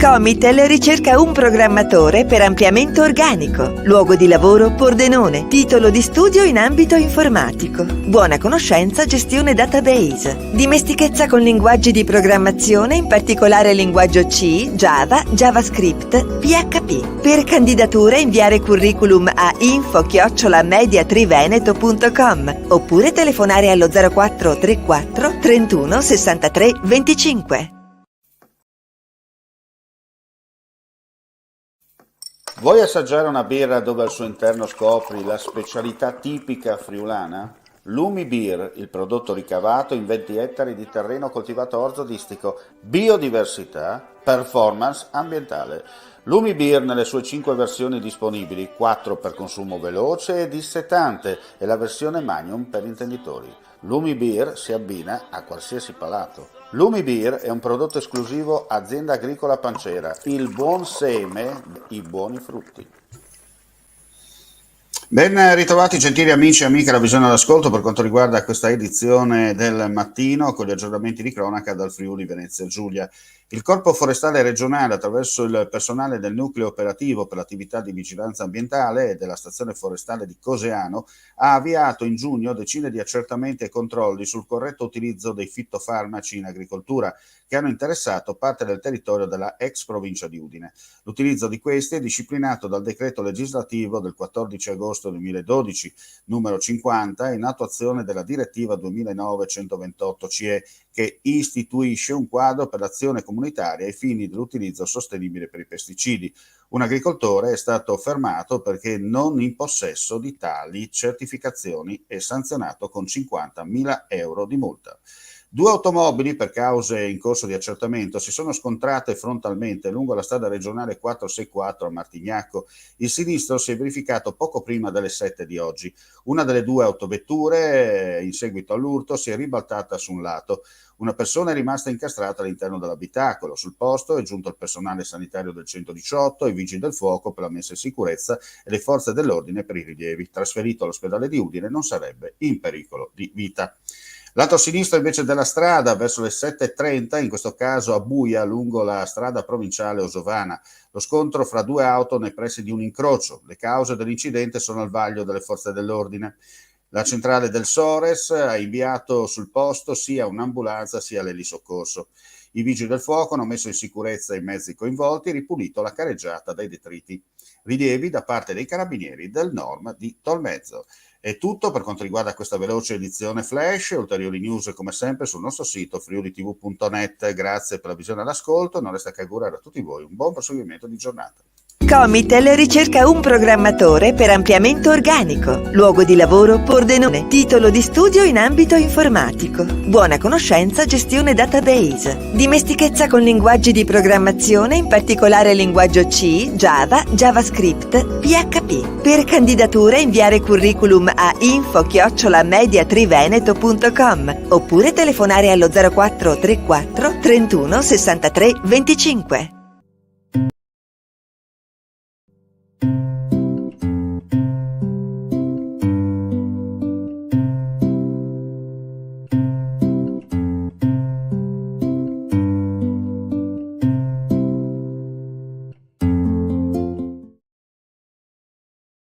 Comitel ricerca un programmatore per ampliamento organico. Luogo di lavoro Pordenone. Titolo di studio in ambito informatico. Buona conoscenza gestione database. Dimestichezza con linguaggi di programmazione, in particolare linguaggio C, Java, JavaScript, PHP. Per candidature inviare curriculum a info@mediatriveneto.com oppure telefonare allo 0434 31 63 25. Vuoi assaggiare una birra dove al suo interno scopri la specialità tipica friulana? Lumi Beer, il prodotto ricavato in 20 ettari di terreno coltivato orzodistico, biodiversità, performance ambientale. Lumi Beer nelle sue 5 versioni disponibili, 4 per consumo veloce e dissetante e la versione Magnum per intenditori. Lumi Beer si abbina a qualsiasi palato. Lumi Beer è un prodotto esclusivo Azienda Agricola Pancera, il buon seme, i buoni frutti. Ben ritrovati gentili amici e amiche alla Visione all'Ascolto per quanto riguarda questa edizione del mattino con gli aggiornamenti di cronaca dal Friuli Venezia Giulia. Il Corpo Forestale Regionale, attraverso il personale del Nucleo Operativo per l'attività di vigilanza ambientale e della Stazione Forestale di Coseano, ha avviato in giugno decine di accertamenti e controlli sul corretto utilizzo dei fitofarmaci in agricoltura che hanno interessato parte del territorio della ex provincia di Udine. L'utilizzo di questi è disciplinato dal decreto legislativo del 14 agosto 2012, numero 50, in attuazione della direttiva 2009/128 CE, che istituisce un quadro per l'azione comunitaria ai fini dell'utilizzo sostenibile per i pesticidi. Un agricoltore è stato fermato perché non in possesso di tali certificazioni e sanzionato con 50.000 euro di multa. 2 automobili, per cause in corso di accertamento, si sono scontrate frontalmente lungo la strada regionale 464 a Martignacco. Il sinistro si è verificato poco prima delle 7 di oggi. Una delle 2 autovetture, in seguito all'urto, si è ribaltata su un lato. Una persona è rimasta incastrata all'interno dell'abitacolo. Sul posto è giunto il personale sanitario del 118, i vigili del fuoco per la messa in sicurezza e le forze dell'ordine per i rilievi. Trasferito all'ospedale di Udine, non sarebbe in pericolo di vita. Lato sinistro invece della strada, verso le 7.30, in questo caso a Buia, lungo la strada provinciale Osovana. Lo scontro fra 2 auto nei pressi di un incrocio. Le cause dell'incidente sono al vaglio delle forze dell'ordine. La centrale del Sores ha inviato sul posto sia un'ambulanza sia l'elisoccorso. I vigili del fuoco hanno messo in sicurezza i mezzi coinvolti e ripulito la careggiata dai detriti. Rilievi da parte dei carabinieri del Norm di Tolmezzo. È tutto per quanto riguarda questa veloce edizione flash. Ulteriori news come sempre sul nostro sito friulitv.net. Grazie per la visione all'ascolto, non resta che augurare a tutti voi un buon proseguimento di giornata. Comitel ricerca un programmatore per ampliamento organico. Luogo di lavoro Pordenone. Titolo di studio in ambito informatico. Buona conoscenza gestione database. Dimestichezza con linguaggi di programmazione, in particolare linguaggio C, Java, JavaScript, PHP. Per candidature inviare curriculum a info@mediatriveneto.com oppure telefonare allo 0434 31 63 25.